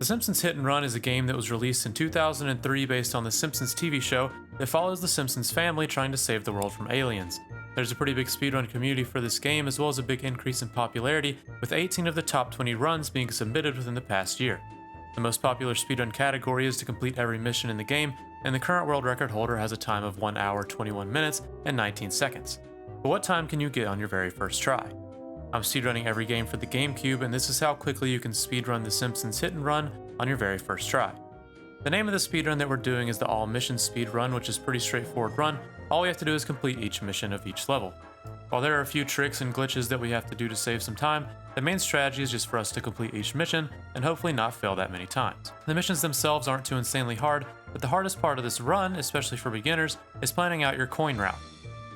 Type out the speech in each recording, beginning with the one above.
The Simpsons Hit and Run is a game that was released in 2003 based on the Simpsons TV show that follows the Simpsons family trying to save the world from aliens. There's a pretty big speedrun community for this game, as well as a big increase in popularity, with 18 of the top 20 runs being submitted within the past year. The most popular speedrun category is to complete every mission in the game, and the current world record holder has a time of 1 hour, 21 minutes, and 19 seconds. But what time can you get on your very first try? I'm speedrunning every game for the GameCube, and this is how quickly you can speedrun the Simpsons Hit and Run on your very first try. The name of the speedrun that we're doing is the All Mission Speedrun, which is a pretty straightforward run. All we have to do is complete each mission of each level. While there are a few tricks and glitches that we have to do to save some time, the main strategy is just for us to complete each mission and hopefully not fail that many times. The missions themselves aren't too insanely hard, but the hardest part of this run, especially for beginners, is planning out your coin route.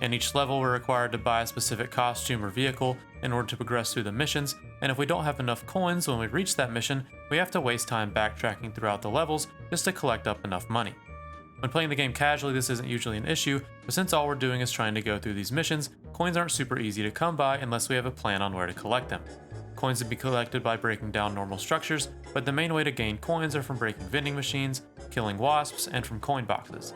In each level, we're required to buy a specific costume or vehicle in order to progress through the missions, and if we don't have enough coins when we reach that mission, we have to waste time backtracking throughout the levels just to collect up enough money. When playing the game casually, this isn't usually an issue, but since all we're doing is trying to go through these missions, coins aren't super easy to come by unless we have a plan on where to collect them. Coins can be collected by breaking down normal structures, but the main way to gain coins are from breaking vending machines, killing wasps, and from coin boxes.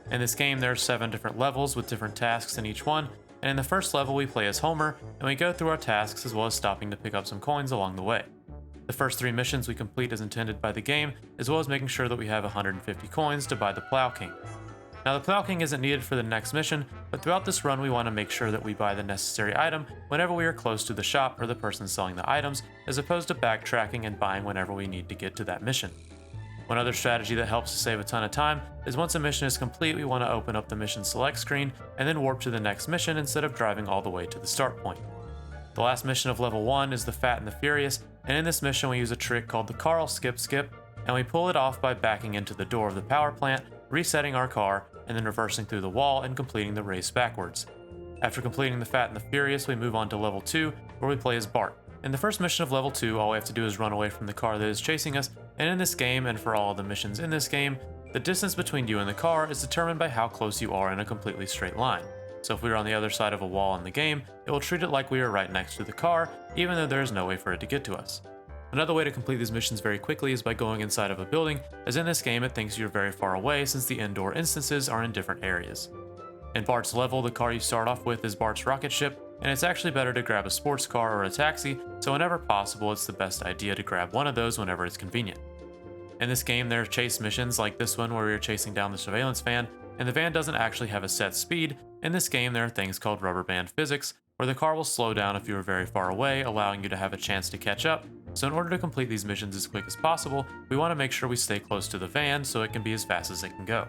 In this game, there are 7 different levels with different tasks in each one, and in the first level we play as Homer, and we go through our tasks as well as stopping to pick up some coins along the way. The first 3 missions we complete as intended by the game, as well as making sure that we have 150 coins to buy the Plow King. Now the Plow King isn't needed for the next mission, but throughout this run we want to make sure that we buy the necessary item whenever we are close to the shop or the person selling the items, as opposed to backtracking and buying whenever we need to get to that mission. One other strategy that helps to save a ton of time is once a mission is complete, we want to open up the mission select screen and then warp to the next mission instead of driving all the way to the start point. The last mission of level 1 is the Fat and the Furious, and in this mission we use a trick called the Carl Skip Skip, and we pull it off by backing into the door of the power plant, resetting our car, and then reversing through the wall and completing the race backwards. After completing the Fat and the Furious, we move on to level 2, where we play as Bart. In the first mission of level 2, all we have to do is run away from the car that is chasing us, and in this game, and for all of the missions in this game, the distance between you and the car is determined by how close you are in a completely straight line. So if we are on the other side of a wall in the game, it will treat it like we are right next to the car, even though there is no way for it to get to us. Another way to complete these missions very quickly is by going inside of a building, as in this game it thinks you're very far away since the indoor instances are in different areas. In Bart's level, the car you start off with is Bart's rocket ship, and it's actually better to grab a sports car or a taxi, so whenever possible it's the best idea to grab one of those whenever it's convenient. In this game there are chase missions like this one where we are chasing down the surveillance van, and the van doesn't actually have a set speed. In this game there are things called rubber band physics, where the car will slow down if you are very far away, allowing you to have a chance to catch up, so in order to complete these missions as quick as possible, we want to make sure we stay close to the van so it can be as fast as it can go.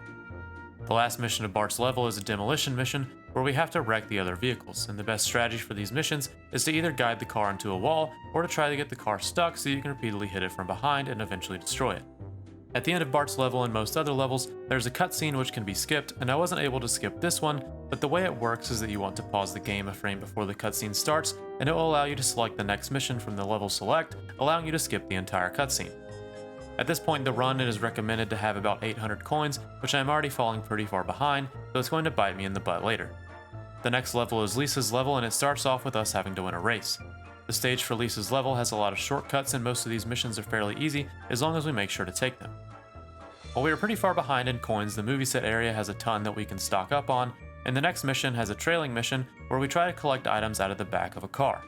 The last mission of Bart's level is a demolition mission, where we have to wreck the other vehicles, and the best strategy for these missions is to either guide the car into a wall, or to try to get the car stuck so you can repeatedly hit it from behind and eventually destroy it. At the end of Bart's level and most other levels, there's a cutscene which can be skipped, and I wasn't able to skip this one, but the way it works is that you want to pause the game a frame before the cutscene starts, and it will allow you to select the next mission from the level select, allowing you to skip the entire cutscene. At this point in the run, it is recommended to have about 800 coins, which I am already falling pretty far behind, so it's going to bite me in the butt later. The next level is Lisa's level, and it starts off with us having to win a race. The stage for Lisa's level has a lot of shortcuts, and most of these missions are fairly easy as long as we make sure to take them. While we are pretty far behind in coins, the movie set area has a ton that we can stock up on, and the next mission has a trailing mission where we try to collect items out of the back of a car.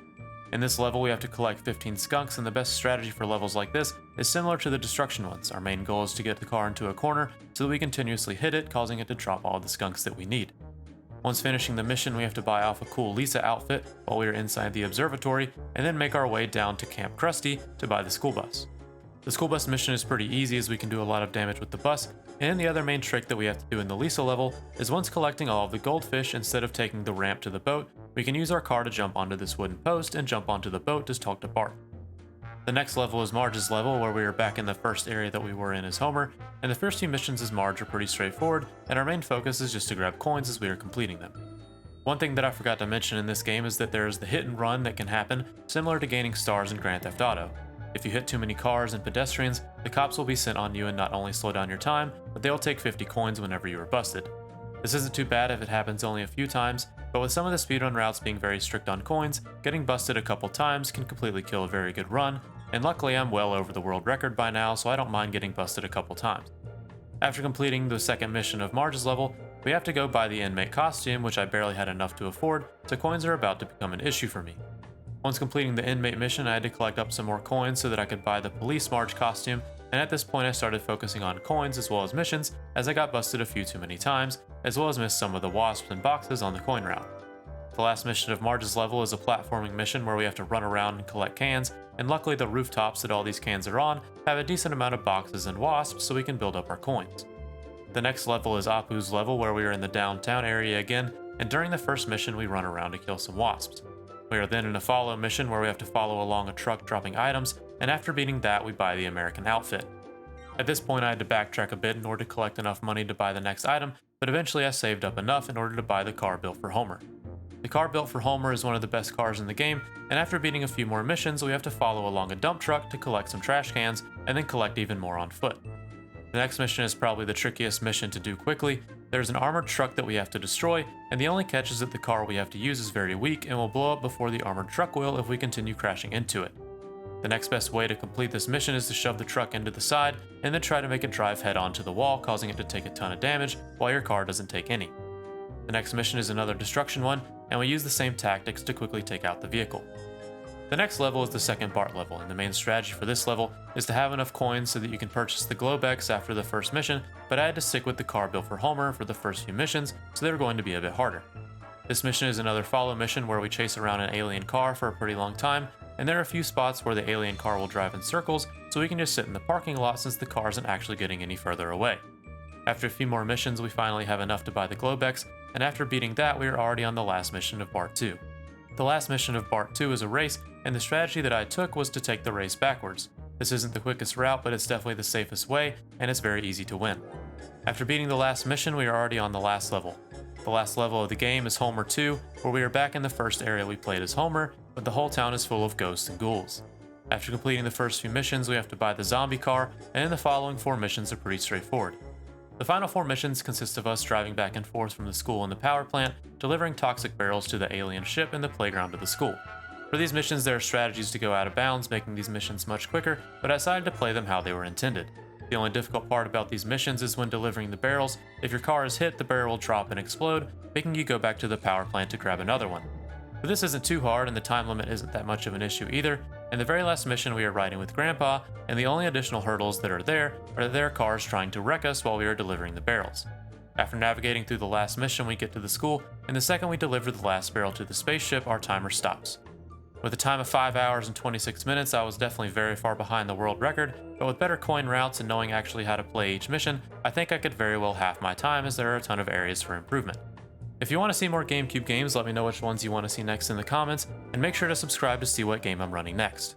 In this level we have to collect 15 skunks, and the best strategy for levels like this is similar to the destruction ones. Our main goal is to get the car into a corner so that we continuously hit it, causing it to drop all the skunks that we need. Once finishing the mission, we have to buy off a cool Lisa outfit while we are inside the observatory, and then make our way down to Camp Krusty to buy the school bus. The school bus mission is pretty easy as we can do a lot of damage with the bus, and the other main trick that we have to do in the Lisa level is once collecting all of the goldfish, instead of taking the ramp to the boat, we can use our car to jump onto this wooden post and jump onto the boat to talk to Bart. The next level is Marge's level, where we are back in the first area that we were in as Homer, and the first few missions as Marge are pretty straightforward, and our main focus is just to grab coins as we are completing them. One thing that I forgot to mention in this game is that there is the hit and run that can happen, similar to gaining stars in Grand Theft Auto. If you hit too many cars and pedestrians, the cops will be sent on you and not only slow down your time, but they will take 50 coins whenever you are busted. This isn't too bad if it happens only a few times, but with some of the speedrun routes being very strict on coins, getting busted a couple times can completely kill a very good run, and luckily I'm well over the world record by now, so I don't mind getting busted a couple times. After completing the second mission of Marge's level, we have to go buy the inmate costume, which I barely had enough to afford, so coins are about to become an issue for me. Once completing the inmate mission, I had to collect up some more coins so that I could buy the police Marge costume, and at this point I started focusing on coins as well as missions, as I got busted a few too many times, as well as missed some of the wasps and boxes on the coin route. The last mission of Marge's level is a platforming mission where we have to run around and collect cans, and luckily the rooftops that all these cans are on have a decent amount of boxes and wasps so we can build up our coins. The next level is Apu's level, where we are in the downtown area again, and during the first mission we run around to kill some wasps. We are then in a follow mission where we have to follow along a truck dropping items, and after beating that we buy the American outfit. At this point I had to backtrack a bit in order to collect enough money to buy the next item, but eventually I saved up enough in order to buy the car built for Homer. The car built for Homer is one of the best cars in the game, and after beating a few more missions we have to follow along a dump truck to collect some trash cans, and then collect even more on foot. The next mission is probably the trickiest mission to do quickly. There's an armored truck that we have to destroy, and the only catch is that the car we have to use is very weak and will blow up before the armored truck will if we continue crashing into it. The next best way to complete this mission is to shove the truck into the side, and then try to make it drive head on to the wall, causing it to take a ton of damage, while your car doesn't take any. The next mission is another destruction one, and we use the same tactics to quickly take out the vehicle. The next level is the second Bart level, and the main strategy for this level is to have enough coins so that you can purchase the Globex after the first mission, but I had to stick with the car built for Homer for the first few missions, so they were going to be a bit harder. This mission is another follow mission where we chase around an alien car for a pretty long time, and there are a few spots where the alien car will drive in circles, so we can just sit in the parking lot since the car isn't actually getting any further away. After a few more missions we finally have enough to buy the Globex, and after beating that we are already on the last mission of Bart 2. The last mission of Bart 2 is a race, and the strategy that I took was to take the race backwards. This isn't the quickest route, but it's definitely the safest way, and it's very easy to win. After beating the last mission, we are already on the last level. The last level of the game is Homer 2, where we are back in the first area we played as Homer, but the whole town is full of ghosts and ghouls. After completing the first few missions, we have to buy the zombie car, and then the following 4 missions are pretty straightforward. The final 4 missions consist of us driving back and forth from the school and the power plant, delivering toxic barrels to the alien ship in the playground of the school. For these missions there are strategies to go out of bounds, making these missions much quicker, but I decided to play them how they were intended. The only difficult part about these missions is when delivering the barrels. If your car is hit, the barrel will drop and explode, making you go back to the power plant to grab another one. But this isn't too hard, and the time limit isn't that much of an issue either. In the very last mission we are riding with Grandpa, and the only additional hurdles that are there are that there are cars trying to wreck us while we are delivering the barrels. After navigating through the last mission we get to the school, and the second we deliver the last barrel to the spaceship our timer stops. With a time of 5 hours and 26 minutes I was definitely very far behind the world record, but with better coin routes and knowing actually how to play each mission, I think I could very well half my time, as there are a ton of areas for improvement. If you want to see more GameCube games, let me know which ones you want to see next in the comments, and make sure to subscribe to see what game I'm running next.